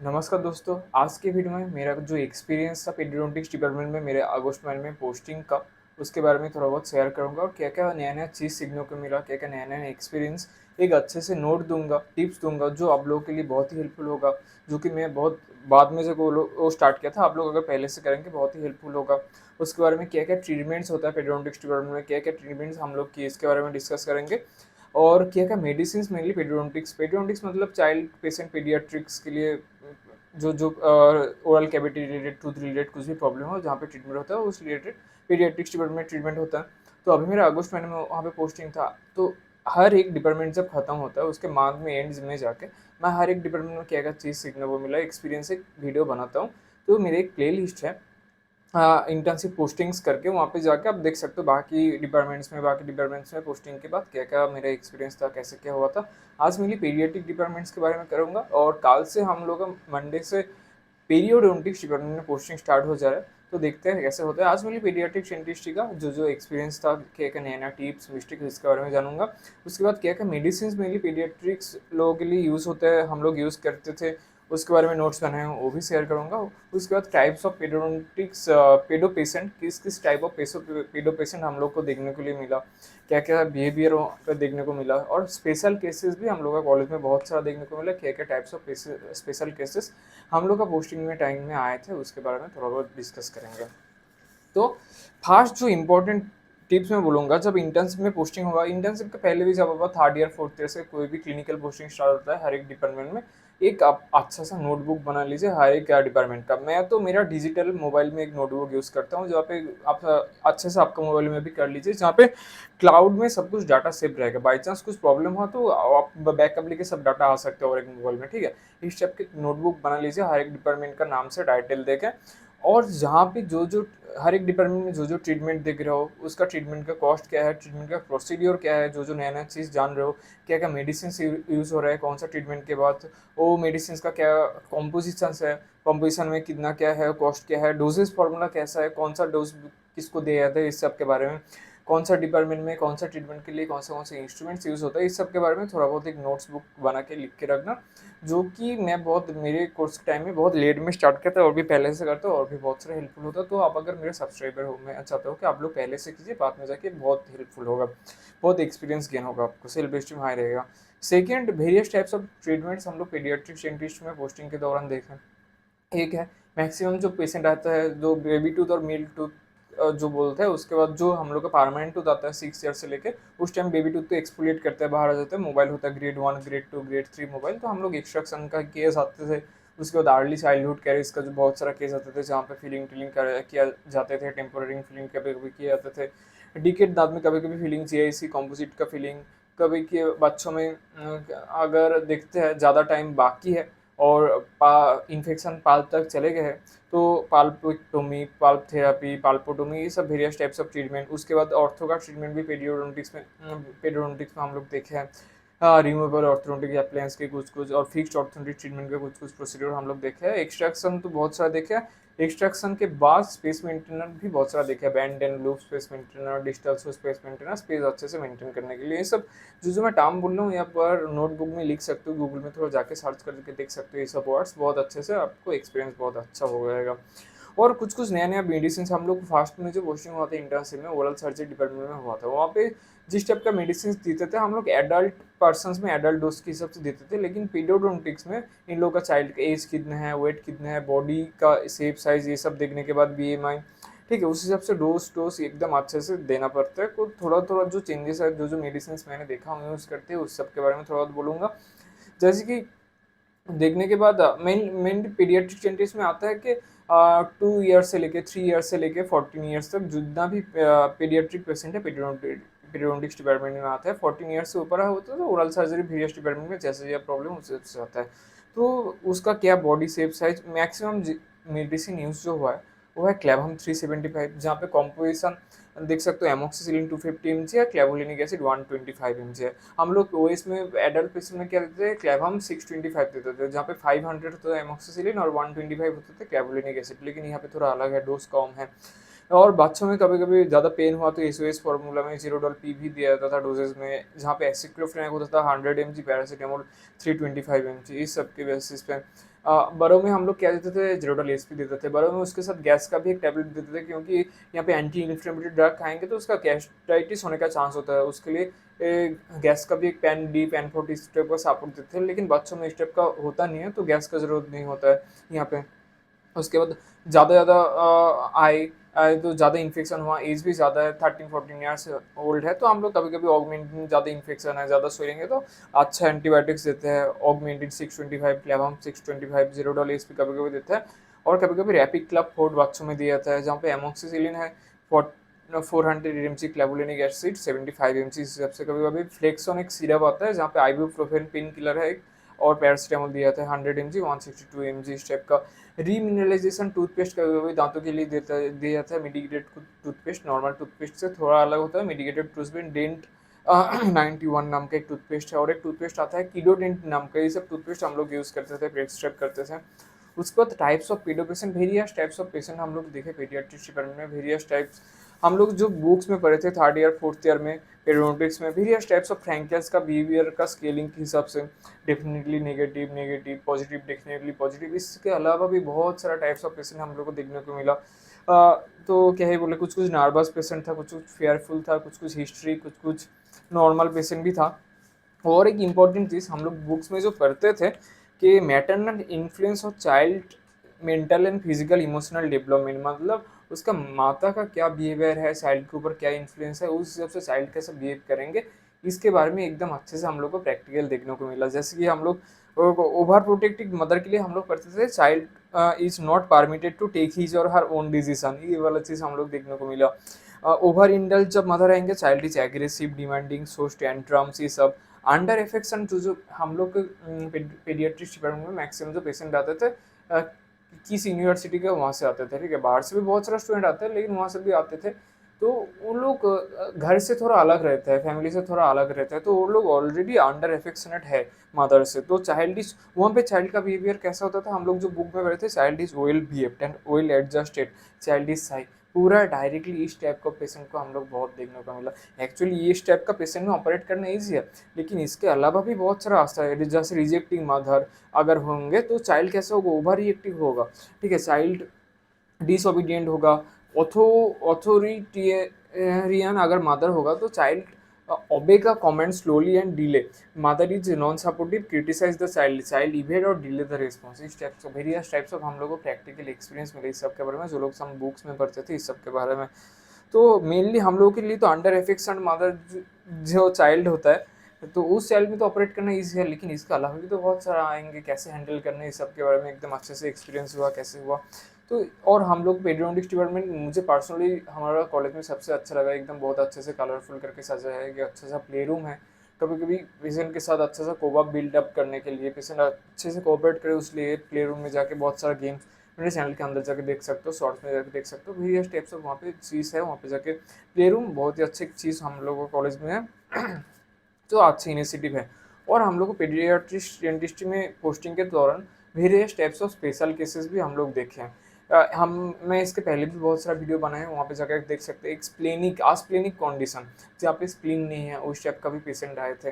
नमस्कार दोस्तों, आज के वीडियो में मेरा जो एक्सपीरियंस था पेडियाट्रिक्स डिपार्टमेंट में मेरे अगस्त महीने में पोस्टिंग का, उसके बारे में थोड़ा बहुत शेयर करूँगा और क्या-क्या नया-नया चीज़ सीखने को मिला, क्या-क्या नया-नया एक्सपीरियंस, एक अच्छे से नोट दूँगा, टिप्स दूँगा जो आप लोगों के लिए बहुत ही हेल्पफुल होगा, जो कि मैं बहुत बाद में जब वो स्टार्ट किया था, आप लोग अगर पहले से करेंगे बहुत ही हेल्पफुल होगा। उसके बारे में क्या-क्या ट्रीटमेंट्स होता है पेडियाट्रिक्स डिपार्टमेंट में, क्या-क्या ट्रीटमेंट्स हम लोग किए, इसके बारे में डिस्कस करेंगे। और क्या-क्या मेडिसिन्स मेनली पेडियाट्रिक्स पेडियाट्रिक्स मतलब चाइल्ड पेशेंट पीडियाट्रिक्स के लिए जो oral cavity related, tooth related कुछ भी प्रॉब्लम हो जहाँ पे ट्रीटमेंट होता है उस रिलेटेड पीडियाट्रिक्स डिपार्टमेंट में ट्रीटमेंट होता है। तो अभी मेरा अगस्त महीने में वहाँ पे पोस्टिंग था। तो हर एक डिपार्टमेंट जब खत्म होता है उसके बाद में एंड्स में जाके मैं हर एक डिपार्टमेंट में क्या-क्या चीज़ सीखने को मिला एक्सपीरियंस एक वीडियो बनाता हूँ। तो मेरी एक प्लेलिस्ट है इंटर्नशिप पोस्टिंग्स करके वहाँ पे जाके आप देख सकते हो बाकी डिपार्टमेंट्स में पोस्टिंग के बाद क्या-क्या मेरा एक्सपीरियंस था, कैसे क्या हुआ था। आज मेनली पीडियाट्रिक डिपार्टमेंट्स के बारे में करूँगा और कल से हम लोग का मंडे से पीरियोडोंटिक्स डिपार्टमेंट में पोस्टिंग स्टार्ट हो जा रहा है। तो देखते हैं कैसे होता है। आज मेनली पीडियाट्रिक डेंटिस्ट्री का जो एक्सपीरियंस था, क्या-क्या नया-नया टिप्स, मिस्टेक इसके बारे में जानूँगा। उसके बाद क्या-क्या मेडिसिन्स मेनली पीडियाट्रिक्स लोगों के लिए यूज़ होते हैं, हम लोग यूज़ करते थे, उसके बारे में नोट्स बनाए हैं, वो भी शेयर करूँगा। उसके बाद टाइप्स ऑफ पेडोडोंटिक्स पेडो पेशेंट किस-किस टाइप ऑफ पेडो पेशेंट हम लोग को देखने के लिए मिला, क्या-क्या बिहेवियर वहाँ पे देखने को मिला और स्पेशल केसेस भी हम लोग का कॉलेज में बहुत सारा देखने को मिला, क्या-क्या टाइप्स ऑफ स्पेशल केसेस हम लोग का पोस्टिंग में टाइम में आए थे, उसके बारे में थोड़ा बहुत डिस्कस करेंगे। तो फर्स्ट जो इम्पोर्टेंट टिप्स मैं बोलूँगा जब इंटर्नशिप में पोस्टिंग होगा, इंटर्नशिप के पहले भी जब होगा थर्ड ईयर, फोर्थ ईयर से कोई भी क्लिनिकल पोस्टिंग स्टार्ट होता है हर एक डिपार्टमेंट में, एक आप अच्छा-सा नोटबुक बना लीजिए हर एक डिपार्टमेंट का। मैं तो मेरा डिजिटल मोबाइल में एक नोटबुक यूज़ करता हूँ, जहाँ पे आप अच्छे से आपका मोबाइल में भी कर लीजिए, जहाँ पे क्लाउड में सब कुछ डाटा सेव रहेगा। बाय चांस कुछ प्रॉब्लम हुआ तो आप बैकअप लेके सब डाटा आ सकते हो और एक मोबाइल में, ठीक है? इस टाइप की नोटबुक बना लीजिए हर एक डिपार्टमेंट का नाम से टाइटल देके और जहाँ पे जो हर एक डिपार्टमेंट में जो ट्रीटमेंट देख रहे हो, उसका ट्रीटमेंट का कॉस्ट क्या है, ट्रीटमेंट का प्रोसीड्योर क्या है, जो नया-नया चीज़ जान रहे हो, क्या-क्या मेडिसिन्स यूज़ हो रहा है, कौन-सा ट्रीटमेंट के बाद, वो मेडिसिन्स का क्या कॉम्पोज़िशंस है, कॉम्पोज़िशन में कितना क्या है, कॉस्ट क्या है, डोसेज फॉर्मूला कैसा है, कौन-सा डोज़ किसको दिया जाता है, इस सब के बारे में, कौन-सा डिपार्टमेंट में कौन-सा ट्रीटमेंट के लिए कौन से इंस्ट्रूमेंट्स यूज़ होता है, इस सब के बारे में थोड़ा बहुत एक नोट्स बुक बना के लिख के रखना। जो कि मैं बहुत मेरे कोर्स के टाइम में बहुत लेट में स्टार्ट किया था और भी पहले से करता हूँ और भी बहुत सारा हेल्पफुल होता है। तो आप अगर मेरे सब्सक्राइबर हो, मैं चाहता हूँ कि आप लोग पहले से कीजिए, बाद में जाके बहुत हेल्पफुल होगा। बहुत एक्सपीरियंस गेन होगा आपको, सेल्फ एस्टीम हाई रहेगा। Second, various types of treatments हम लोग पीडियाट्रिक डेंटिस्ट में पोस्टिंग के दौरान देखें। एक है मैक्सिमम जो पेशेंट आता है जो बेबी टूथ और मिल्क टूथ जो बोलते हैं, उसके बाद जो हम लोग का परमानेंट टूथ आता है 6 ईयर से लेके, उस टाइम बेबी टूथ तो एक्सफोलिएट करते हैं, बाहर आ जाता है, मोबाइल होता है ग्रेड 1, ग्रेड 2, ग्रेड 3 मोबाइल, तो हम लोग एक्सट्रैक्शन का केस आते थे। उसके बाद अर्ली चाइल्डहुड कैरिज का जो बहुत सारा केस आते थे जहाँ पे फिलिंग किया जाते थे, टेम्पोररी फिलिंग कभी कभी किए जाते थे, डिकेट दांत में कभी कभी फिलिंग चाहिए, इसी कॉम्पोजिट का फिलिंग कभी के बच्चों में अगर देखते हैं ज़्यादा टाइम बाकी है और इन्फेक्शन पाल्प तक चले गए हैं, तो पाल्पोटोमी, पाल्प थेरेपी, पाल्पोटोमी, ये सब वेरियस टाइप्स ऑफ ट्रीटमेंट। उसके बाद ऑर्थो का ट्रीटमेंट भी पेडियोडोंटिक्स में हम लोग देखे हैं। रिमूवेबल ऑर्थोडोंटिक अप्लायंस के कुछ-कुछ और फिक्स्ड ऑर्थोडोंटिक ट्रीटमेंट के कुछ-कुछ प्रोसीड्यूर हम लोग देखे हैं। एक्सट्रैक्शन तो बहुत सारा देखे हैं। एक्सट्रैक्शन के बाद स्पेस मेंटेनर भी बहुत सारा देखे हैं। Band and loop space maintainer, digital space maintainer, space अच्छे से मेंटेन करने के लिए। ये सब जो मैं टर्म बोल रहा हूँ यहाँ पर नोटबुक में लिख सकते हो, गूगल में थोड़ा जाके सर्च करके देख सकते हो, ये सब वर्ड्स बहुत अच्छे से आपको एक्सपीरियंस बहुत अच्छा हो जाएगा। और कुछ-कुछ नया-नया मेडिसिन हम लोग फर्स्ट में जो पोस्टिंग हुआ था इंटर्नशिप में ओरल सर्जरी डिपार्टमेंट में हुआ था, वहाँ पे जिस टाइप का मेडिसिन देते थे हम लोग एडल्ट पर्सन्स में एडल्ट डोज के हिसाब से देते थे, लेकिन पीडियोडोंटिक्स में इन लोगों का चाइल्ड का एज कितना है, वेट कितना है, बॉडी का शेप साइज, ये सब देखने के बाद बीएमआई, ठीक है, उस हिसाब से डोज एकदम अच्छे से देना पड़ता है। तो थोड़ा-थोड़ा जो चेंजेस है, जो मेडिसिन्स मैंने देखा हम यूज़ करते हैं, उस सब के बारे में थोड़ा बहुत बोलूँगा। जैसे कि देखने के बाद मेन पीडियाट्रिक डेंटिस्ट में आता है कि 2 ईयर से लेके 3 ईयर से लेके 14 ईयर्स तक जितना भी पीडियाट्रिक पेशेंट है पीडियाट्रिक्स डिपार्टमेंट में आता है। 14 ईयर्स से ऊपर है होता है तो ओरल सर्जरी वेरियस डिपार्टमेंट में जैसे ये प्रॉब्लम उस हिसाब से आता है। तो उसका क्या body shape size maximum medicine use जो हुआ है वो है क्लेवम 375, जहाँ पे कॉम्पोजिशन देख सकते हो एमोक्सिसिलिन 250 mg है, क्लेवोलिनिक एसिड 125 mg है। हम लोग ओएस में एडल्ट पेशेंट में क्या देते थे, क्लेवम 625 देते थे, जहाँ पे 500 होता था एमोक्सिसिलिन और 125 होते थे क्लेवोलिनिक एसिड, लेकिन यहाँ पे थोड़ा अलग है, डोज कम है। और बच्चों में कभी-कभी ज़्यादा पेन हुआ तो एसओएस फार्मूला में ज़ीरोडॉल पी भी दिया जाता था डोजेज़ में, जहाँ पे एसिक्लोफेनाक होता था 100 mg, पैरासिटामोल 325 mg, इस सब के बेसिस पे बड़ों में हम लोग क्या देते थे, जेरोडोल एसपी देते थे, बड़ों में उसके साथ गैस का भी एक टैबलेट देते थे, क्योंकि यहाँ पे एंटी इन्फ्लेमेटरी ड्रग खाएंगे तो उसका गैस्ट्राइटिस होने का चांस होता है, उसके लिए गैस का भी एक पेन डी पेन 40 स्टेप का सापोर्ट देते थे, लेकिन बच्चों में इस टाइप का होता नहीं है तो गैस का जरूरत नहीं होता है यहाँ पे। उसके बाद ज़्यादा ज़्यादा आए आए तो ज़्यादा इन्फेक्शन हुआ, एज भी ज़्यादा है, 13-14 ईयर्स ओल्ड है, तो हम लोग कभी कभी ऑगमेंटिन, ज़्यादा इन्फेक्शन है, ज़्यादा सोएंगे तो अच्छा एंटीबायोटिक्स देते हैं, ऑगमेंटिन 625, फ्लेवम 625, जेरोडोल एसपी कभी कभी देते हैं। और कभी कभी रैपिड क्लब फोर्ट बच्चों में दिया जाता है, जहाँ पे एमोक्सिसिलिन है 400 mg, क्लेवुलिनिक एसिड 75 mg हिसाब से। कभी कभी फ्लेक्सोन एक सिरप आता है जहाँ पे आइबुप्रोफेन पेन किलर है एक, और पैरासीटामोल दिया जाता है 100 mg, 162 mg इस टाइप का। रीमिनरलाइजेशन टूथपेस्ट कभी कभी दांतों के लिए दिया जाता है, मेडिकेटेड टूथपेस्ट नॉर्मल टूथपेस्ट से थोड़ा अलग होता है। मेडिकेटेड टूथपेस्ट डेंट 91 नाम का एक टूथपेस्ट है, और एक टूथपेस्ट आता है कीडोडेंट नाम का, ये सब टूथपेस्ट हम लोग यूज़ करते थे, प्रेस्क्राइब करते थे। उसके बाद types of pedo patient, various types of patient हम लोग देखे पीडियाट्रिक्स डिपार्टमेंट में, वेरियस टाइप्स हम लोग जो बुक्स में पढ़े थे 3rd ईयर 4th ईयर में पेडोडोंटिक्स में, वेरियस टाइप्स ऑफ फ्रैंकियल्स का बिहेवियर का स्केलिंग के हिसाब से, definitely negative negative, positive definitely positive, इसके अलावा भी बहुत सारा टाइप्स ऑफ पेशेंट हम लोग को देखने को मिला। तो क्या ही बोले, कुछ कुछ नर्वस पेशेंट था, कुछ कुछ फेयरफुल था, कुछ कुछ हिस्ट्री, कुछ कुछ नॉर्मल पेशेंट भी था। और एक इम्पॉर्टेंट चीज़ हम लोग बुक्स में जो पढ़ते थे कि maternal influence of child mental and physical emotional development, मतलब उसका माता का क्या बिहेवियर है, चाइल्ड के ऊपर क्या इन्फ्लुएंस है, उस हिसाब से चाइल्ड कैसे बिहेव करेंगे, इसके बारे में एकदम अच्छे से हम लोग को प्रैक्टिकल देखने को मिला। जैसे कि हम लोग ओवर प्रोटेक्टिव मदर के लिए हम लोग पढ़ते थे child is not permitted to take his or her own decision, ये वाला चीज़ हम लोग देखने को मिला। ओवर इंडल्ज जब मदर रहेंगे, child is aggressive, demanding, shows tantrums, ये सब। अंडर एफेक्शन जो हम लोग पेडियाट्रिक्स डिपार्टमेंट में मैक्सिमम जो पेशेंट आते थे किस यूनिवर्सिटी के वहाँ से आते थे, ठीक है, बाहर से भी बहुत सारा स्टूडेंट आते हैं लेकिन वहाँ से भी आते थे। तो वो लोग घर से थोड़ा अलग रहते हैं, फैमिली से थोड़ा अलग रहते हैं, तो वो लोग ऑलरेडी अंडर एफेक्शनेट है मदर से, तो चाइल्ड इज वहाँ पे चाइल्ड का बिहेवियर कैसा होता था, हम लोग जो बुक में पढ़े थे, child is well behaved and well adjusted, child is Sai, पूरा डायरेक्टली इस टाइप का पेशेंट को हम लोग बहुत देखने को मिला। एक्चुअली ये इस टाइप का पेशेंट में ऑपरेट करना ईजी है, लेकिन इसके अलावा भी बहुत सारा रास्ता है, जैसे रिजेक्टिंग मदर अगर होंगे तो चाइल्ड कैसे होगा, ओवर रिएक्टिव होगा, ठीक है, चाइल्ड डिसोबीडियंट होगा, ऑथो ऑथोरिटेरियन अगर मदर होगा तो चाइल्ड ओबे का comment slowly and delay, mother is non supportive, criticise the child, child evade or delay the response, इस types of various types of हम लोग को प्रैक्टिकल एक्सपीरियंस मिले इस सब के बारे में, जो लोग हम बुक्स में पढ़ते थे इस सब के बारे में। तो मेनली हम लोगों के लिए तो अंडर एफेक्शन मदर जो चाइल्ड होता है, तो उस चाइल्ड में तो ऑपरेट करना ईजी है, लेकिन इसके अलावा भी तो बहुत सारा आएंगे, कैसे हैंडल करना है इस सब के बारे में एकदम अच्छे से एक्सपीरियंस हुआ, कैसे हुआ। तो और हम लोग पेडियाट्रिक्स डिपार्टमेंट, मुझे पर्सनली हमारा कॉलेज में सबसे अच्छा लगा, एकदम बहुत अच्छे से कलरफुल करके सजाया है, कि अच्छा सा प्ले रूम है, कभी कभी पेशेंट के साथ अच्छा सा कोबा बिल्डअप करने के लिए, पेशेंट अच्छे से कोऑपरेट करे उसलिए प्ले रूम में जाके बहुत सारा गेम्स मेरे चैनल के अंदर जाके देख सकते हो, शॉर्ट्स में जाके देख सकते हो, वेरियस टाइप्स ऑफ वहाँ पे चीज़ है, वहाँ पे जाके प्ले रूम बहुत ही अच्छी चीज़ हम लोगों को कॉलेज में है जो अच्छी इनिशिएटिव है। और हम लोग को पेडियाट्रिस्ट डेंटिस्ट्री में पोस्टिंग के दौरान various types of special cases भी हम लोग देखे हैं। मैं इसके पहले भी बहुत सारा वीडियो बनाए हैं, वहाँ पे जाकर देख सकते हैं। एक स्प्लेनिक आस्प्लेनिक कॉन्डिशन जहाँ पे स्प्लीन नहीं है, उस टाइप का भी पेशेंट आए थे,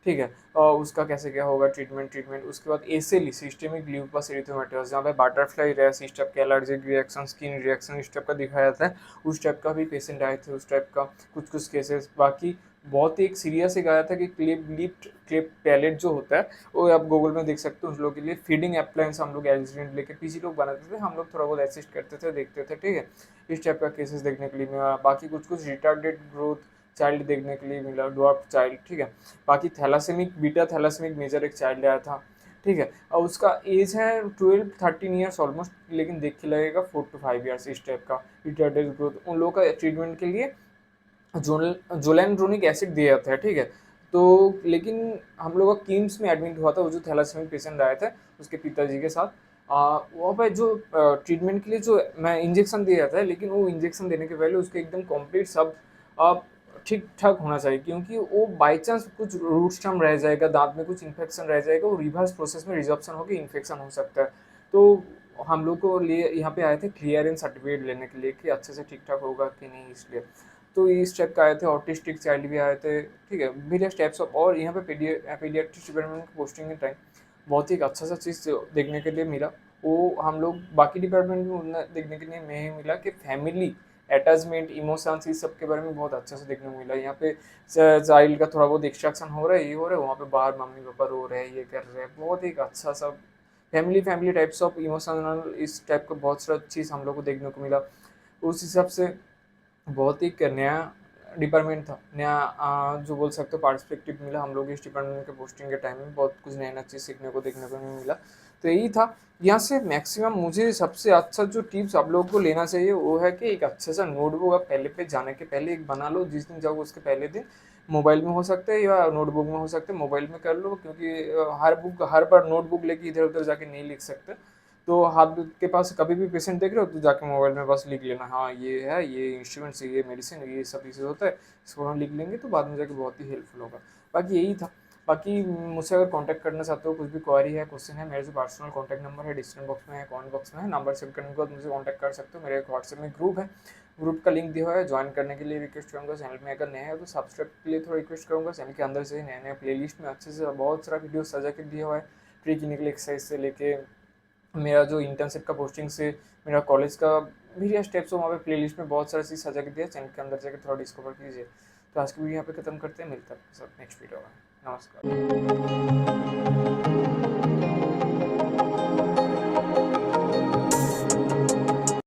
ठीक है, उसका कैसे क्या होगा ट्रीटमेंट। उसके बाद एसएलई सिस्टेमिक ल्यूपस एरिथेमेटोस, जहाँ पे बटरफ्लाई रैश इस टाइप के एलर्जिक रिएक्शन, स्किन रिएक्शन इस टाइप का दिखाया जाता है, उस टाइप का भी पेशेंट आए थे, उस टाइप का कुछ केसेस। बाकी बहुत ही एक सीरियस एक आया था कि क्लिप पैलेट जो होता है, वो आप गूगल में देख सकते हो, उस लोगों के लिए फीडिंग अप्लायंस हम लोग एक्सीडेंट लेके पीजी लोग बनाते थे, हम लोग थोड़ा बहुत असिस्ट करते थे, देखते थे, ठीक है, इस टाइप का केसेस देखने के लिए मिला। बाकी कुछ रिटार्डेड ग्रोथ चाइल्ड देखने के लिए मिला, ड्वार्फ चाइल्ड, ठीक है। बाकी थैलासेमिक बीटा थैलासेमिक मेजर एक चाइल्ड आया था, ठीक है, और उसका एज है 12-13 ईयर्स ऑलमोस्ट, लेकिन देख के लगेगा 4 to 5 ईयर्स इस टाइप का रिटार्डेड ग्रोथ। उन लोगों का ट्रीटमेंट के लिए जोलेंड्रोनिक एसिड दिया जाता है, ठीक है। तो लेकिन हम लोग का किम्स में एडमिट हुआ था, वो जो थैलासेमिक पेशेंट आए थे उसके पिताजी के साथ, वहाँ पर जो ट्रीटमेंट के लिए जो मैं इंजेक्शन दिया जाता है, लेकिन वो इंजेक्शन देने के पहले उसको एकदम कंप्लीट सब ठीक ठाक होना चाहिए, क्योंकि वो बाई चांस कुछ रूट स्टम रह जाएगा, दांत में कुछ इन्फेक्शन रह जाएगा, वो रिवर्स प्रोसेस में रिजर्प्शन होकर इन्फेक्शन हो सकता है। तो हम लोग को लिए यहाँ पे आए थे क्लियरेंस सर्टिफिकेट लेने के लिए कि अच्छे से ठीक ठाक होगा कि नहीं, इसलिए तो इस टाइप का आए थे। ऑटिस्टिक चाइल्ड भी आए थे, ठीक है, वेरियस टाइप्स ऑफ। और यहाँ पे पीडियाट्रिक्स डिपार्टमेंट की पोस्टिंग के टाइम बहुत ही एक अच्छा-सा चीज़ देखने के लिए मिला। वो हम लोग बाकी डिपार्टमेंट में उतना देखने के लिए नहीं मिला कि फैमिली, अटैचमेंट, इमोशंस इस सब के बारे में बहुत अच्छे से देखने को मिला। यहाँ पे चाइल्ड का थोड़ा बहुत डिस्ट्रैक्शन हो रहा है, ये हो रहा है, वहाँ पे बाहर मम्मी-पापा रो रहे हैं, ये कर रहे हैं। बहुत ही एक अच्छा-सा family family types of emotional इस टाइप का बहुत सारा चीज़ हम लोग को देखने को मिला। उस हिसाब से बहुत ही एक नया डिपार्टमेंट था, नया जो बोल सकते हो पर्सपेक्टिव मिला हम लोग इस डिपार्टमेंट के पोस्टिंग के टाइम में, बहुत कुछ नया-नया चीज़ सीखने को, देखने को नहीं मिला। तो यही था, यहाँ से मैक्सिमम मुझे सबसे अच्छा जो टिप्स आप लोगों को लेना चाहिए वो है कि एक अच्छा-सा नोटबुक आप पहले पे जाने के पहले एक बना लो, जिस दिन जाओगे उसके पहले दिन, मोबाइल में हो सकता है या नोटबुक में हो सकता है, मोबाइल में कर लो क्योंकि हर बार नोटबुक लेके इधर-उधर जाके नहीं लिख सकते। तो हाथ के पास कभी भी पेशेंट देख रहे हो तो जाके मोबाइल में बस लिख लेना, हाँ ये है, ये इंस्ट्रूमेंट्स, ये मेडिसिन, ये सब चीज़ें होता है, इसको हम लिख लेंगे तो बाद में जाके बहुत ही हेल्पफुल होगा। बाकी यही था। बाकी मुझसे अगर कांटेक्ट करना चाहते हो, कुछ भी क्वेरी है, क्वेश्चन है, मेरे जो पर्सनल कांटेक्ट नंबर है डिस्क्रिप्शन बॉक्स में है, कमेंट बॉक्स में है, नंबर सेव करने के बाद मुझे कांटेक्ट कर सकते हो। मेरे एक व्हाट्सएप में ग्रुप है, ग्रुप का लिंक दिया हुआ है, ज्वाइन करने के लिए रिक्वेस्ट करूँगा। चैनल में अगर नए हो तो सब्सक्राइब के लिए थोड़ा रिक्वेस्ट करूँगा। चैनल के अंदर से नए-नए प्लेलिस्ट में अच्छे से बहुत सारा वीडियो सजा के दिया हुआ है, प्री क्लिनिकल एक्सरसाइज से लेके मेरा जो इंटर्नशिप का पोस्टिंग से मेरा कॉलेज का वेरियस स्टेप्स हो, वहाँ पे प्लेलिस्ट में बहुत सारी चीज़ सजा के दिया है, चैनल के अंदर जाके थोड़ा डिस्कवर कीजिए। तो आज की वीडियो यहाँ पे खत्म करते हैं, मिलता है आपके साथ नेक्स्ट वीडियो में। नमस्कार।